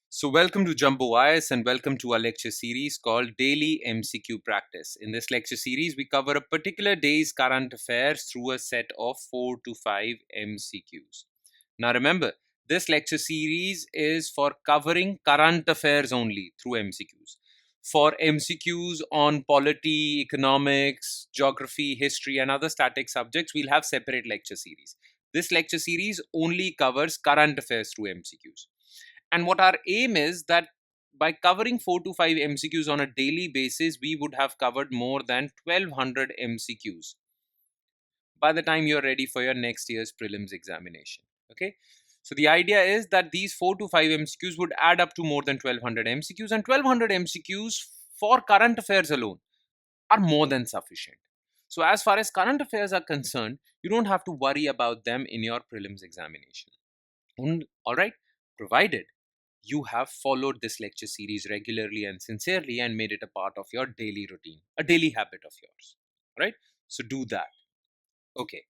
So, welcome to Jumbo Wires and welcome to our lecture series called Daily MCQ Practice. In this lecture series, we cover a particular day's current affairs through a set of 4 to 5 MCQs. Now, remember, this lecture series is for covering current affairs only through MCQs. For MCQs on polity, economics, geography, history, and other static subjects, we'll have separate lecture series. This lecture series only covers current affairs through MCQs. And what our aim is that by covering 4 to 5 MCQs on a daily basis, we would have covered more than 1200 MCQs by the time you're ready for your next year's prelims examination. Okay. So the idea is that these 4 to 5 MCQs would add up to more than 1200 MCQs, and 1200 MCQs for current affairs alone are more than sufficient. So as far as current affairs are concerned, you don't have to worry about them in your prelims examination. All right, provided you have followed this lecture series regularly and sincerely and made it a part of your daily routine, a daily habit of yours. All right, so do that. Okay,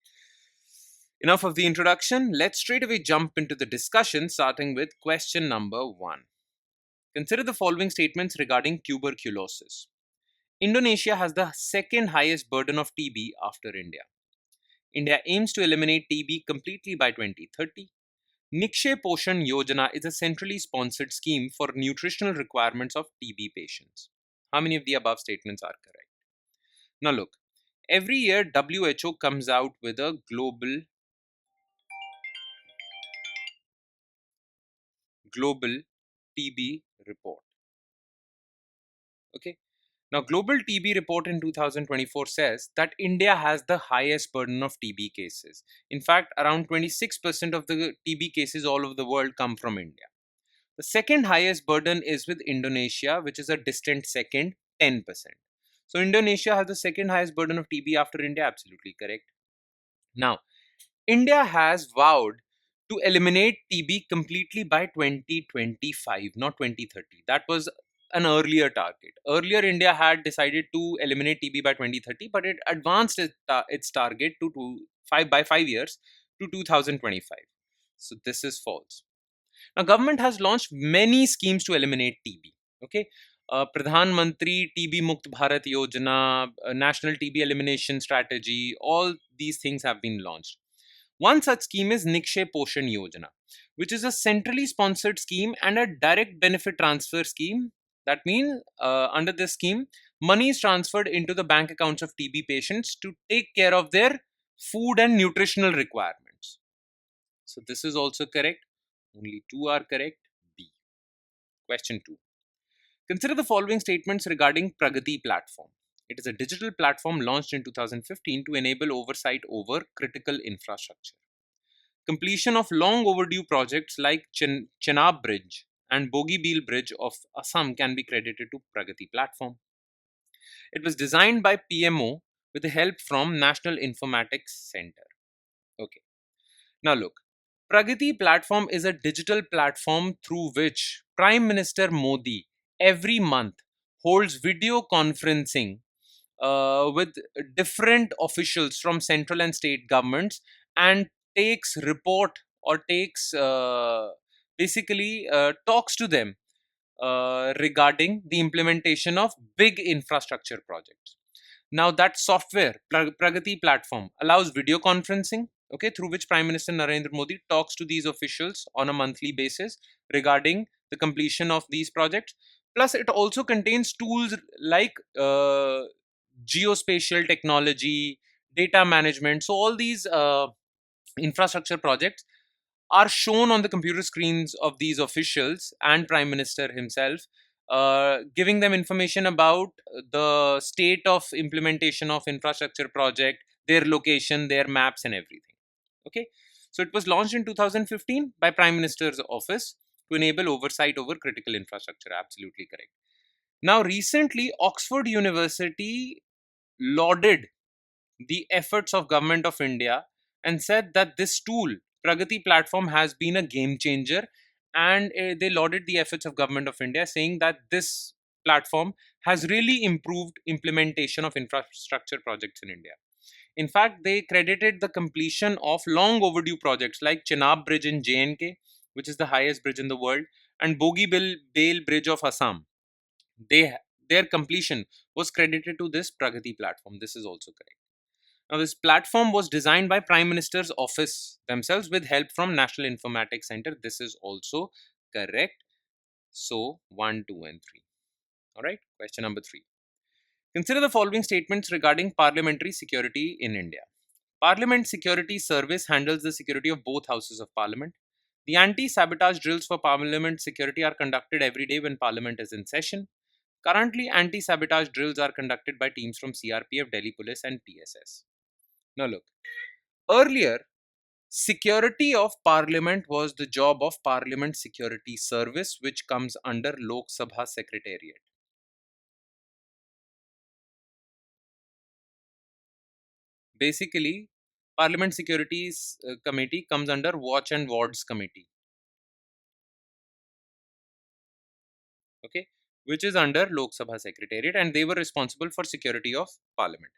enough of the introduction. Let's straight away jump into the discussion, starting with question number 1. Consider the following statements regarding tuberculosis. Indonesia has the second highest burden of TB after India. India aims to eliminate TB completely by 2030. Nikshay Poshan Yojana is a centrally sponsored scheme for nutritional requirements of TB patients. How many of the above statements are correct? Now look, every year WHO comes out with a global TB report. Okay. Now, Global TB report in 2024 says that India has the highest burden of TB cases. In fact, around 26% of the TB cases all over the world come from India. The second highest burden is with Indonesia, which is a distant second, 10%. So Indonesia has the second highest burden of TB after India, absolutely correct. Now, India has vowed to eliminate TB completely by 2025, not 2030. That was an earlier target. Earlier, India had decided to eliminate TB by 2030, but it advanced its target to 5 years to 2025. So this is false. Now, government has launched many schemes to eliminate TB. Okay, Pradhan Mantri TB Mukt Bharat Yojana, National TB Elimination Strategy, all these things have been launched. One such scheme is Nikshay Poshan Yojana, which is a centrally sponsored scheme and a direct benefit transfer scheme. That means, under this scheme, money is transferred into the bank accounts of TB patients to take care of their food and nutritional requirements. So, this is also correct. Only two are correct. B. Question 2. Consider the following statements regarding Pragati platform. It is a digital platform launched in 2015 to enable oversight over critical infrastructure. Completion of long overdue projects like Chenab Bridge and Bogibeel Bridge of Assam can be credited to Pragati platform. It was designed by PMO with the help from National Informatics Center. Okay. Now look, Pragati platform is a digital platform through which Prime Minister Modi every month holds video conferencing with different officials from central and state governments and takes report or takes basically talks to them regarding the implementation of big infrastructure projects. Now that software, Pragati platform, allows video conferencing, okay, through which Prime Minister Narendra Modi talks to these officials on a monthly basis regarding the completion of these projects. Plus, it also contains tools like geospatial technology, data management. So all these infrastructure projects are shown on the computer screens of these officials and Prime Minister himself, giving them information about the state of implementation of infrastructure project, their location, their maps and everything. Okay, so it was launched in 2015 by Prime Minister's office to enable oversight over critical infrastructure. Absolutely correct. Now recently Oxford University lauded the efforts of Government of India and said that this tool, Pragati platform, has been a game changer, and they lauded the efforts of Government of India, saying that this platform has really improved implementation of infrastructure projects in India. In fact, they credited the completion of long overdue projects like Chenab Bridge in JNK, which is the highest bridge in the world, and Bogibeel Bridge of Assam. They their completion was credited to this Pragati platform. This is also correct. Now, this platform was designed by Prime Minister's office themselves with help from National Informatics Center. This is also correct. So, 1, 2, and 3. All right. Question number 3. Consider the following statements regarding parliamentary security in India. Parliament Security Service handles the security of both houses of Parliament. The anti-sabotage drills for Parliament security are conducted every day when Parliament is in session. Currently, anti-sabotage drills are conducted by teams from CRPF, Delhi Police, and PSS. Now, look. Earlier, security of Parliament was the job of Parliament Security Service, which comes under Lok Sabha Secretariat. Basically, Parliament Securities Committee comes under Watch and Wards Committee, okay, which is under Lok Sabha Secretariat, and they were responsible for security of Parliament.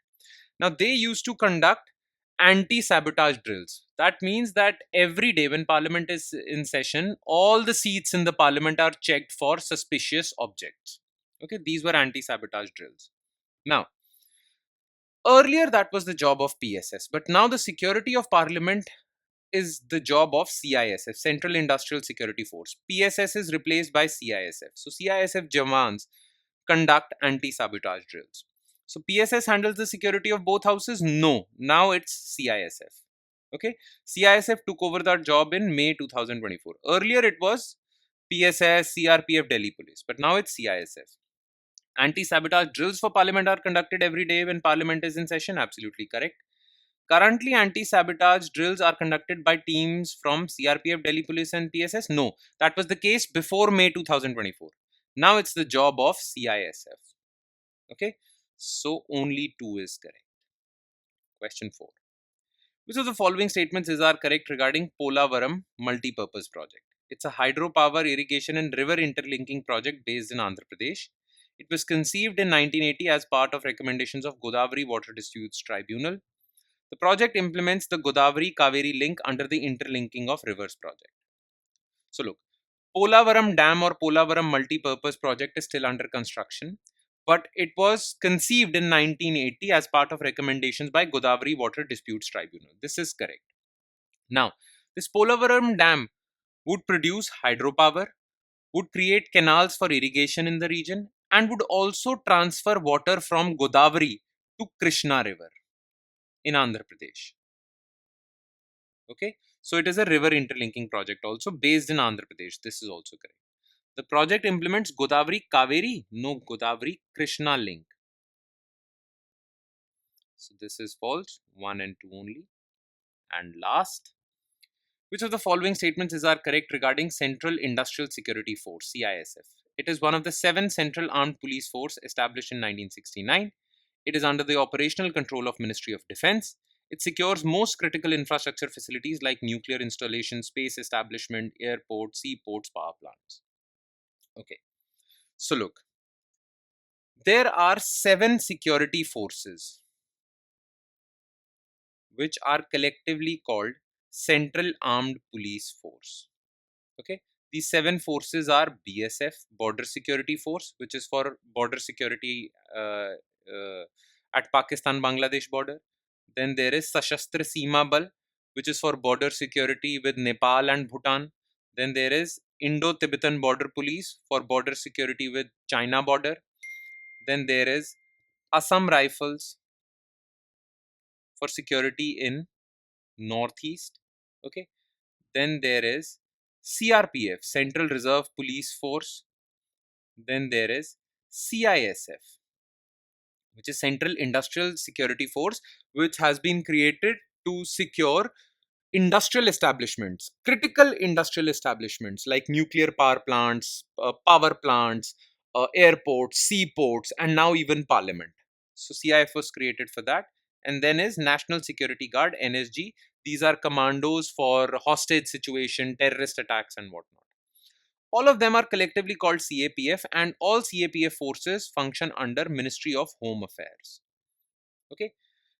Now, they used to conduct anti-sabotage drills. That means that every day when Parliament is in session, all the seats in the Parliament are checked for suspicious objects. Okay, these were anti-sabotage drills. Now, earlier that was the job of PSS, but now the security of Parliament is the job of CISF, Central Industrial Security Force. PSS is replaced by CISF. So CISF Jawans conduct anti-sabotage drills. So PSS handles the security of both houses? No. Now it's CISF. Okay. CISF took over that job in May 2024. Earlier it was PSS, CRPF, Delhi Police, but now it's CISF. Anti-sabotage drills for Parliament are conducted every day when Parliament is in session. Absolutely correct. Currently, anti-sabotage drills are conducted by teams from CRPF, Delhi Police, and PSS. No, that was the case before May 2024. Now it's the job of CISF. Okay, so only 2 is correct. Question 4. Which of the following statements are correct regarding Polavaram multi-purpose project? It's a hydropower, irrigation, and river interlinking project based in Andhra Pradesh. It was conceived in 1980 as part of recommendations of Godavari Water Disputes Tribunal. The project implements the Godavari-Kaveri link under the Interlinking of Rivers project. So look, Polavaram Dam or Polavaram Multi-Purpose Project is still under construction, but it was conceived in 1980 as part of recommendations by Godavari Water Disputes Tribunal. This is correct. Now, this Polavaram Dam would produce hydropower, would create canals for irrigation in the region, and would also transfer water from Godavari to Krishna River in Andhra Pradesh. Okay, so it is a river interlinking project also based in Andhra Pradesh. This is also correct. The project implements Godavari Kaveri, no Godavari Krishna link. So this is false. 1 and 2 only. And last, which of the following statements are correct regarding Central Industrial Security Force (CISF)? It is one of the 7 Central Armed Police Force established in 1969. It is under the operational control of Ministry of Defence. It secures most critical infrastructure facilities like nuclear installations, space establishment, airports, seaports, power plants. Okay, so look, there are 7 security forces which are collectively called Central Armed Police Force. Okay, these 7 forces are BSF, Border Security Force, which is for border security at Pakistan-Bangladesh border. Then there is Sashastra Seema Bal, which is for border security with Nepal and Bhutan. Then there is Indo-Tibetan Border Police for border security with China border. Then there is Assam Rifles for security in Northeast. Okay. Then there is CRPF, Central Reserve Police Force. Then there is CISF, which is Central Industrial Security Force, which has been created to secure industrial establishments, critical industrial establishments like nuclear power plants, power plants, airports, seaports, and now even parliament. So CIF was created for that. And then is National Security Guard, NSG. These are commandos for hostage situation, terrorist attacks, and whatnot. All of them are collectively called CAPF, and all CAPF forces function under Ministry of Home Affairs. Okay.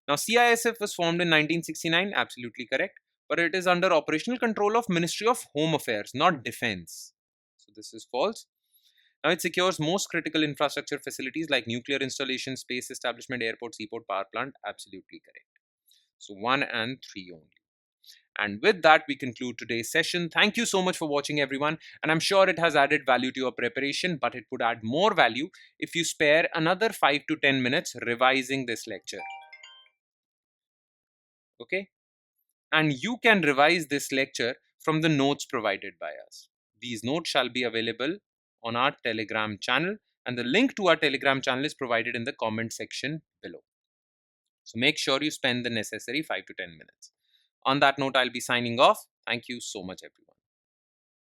Now CISF was formed in 1969, absolutely correct. but it is under operational control of Ministry of Home Affairs, not Defense. So this is false. Now it secures most critical infrastructure facilities like nuclear installations, space establishment, airport, seaport, power plant. Absolutely correct. So 1 and 3 only. And with that, we conclude today's session. Thank you so much for watching, everyone. And I'm sure it has added value to your preparation, but it would add more value if you spare another 5 to 10 minutes revising this lecture. Okay? And you can revise this lecture from the notes provided by us. These notes shall be available on our Telegram channel, and the link to our Telegram channel is provided in the comment section below. So make sure you spend the necessary 5 to 10 minutes. On that note, I'll be signing off. Thank you so much, everyone.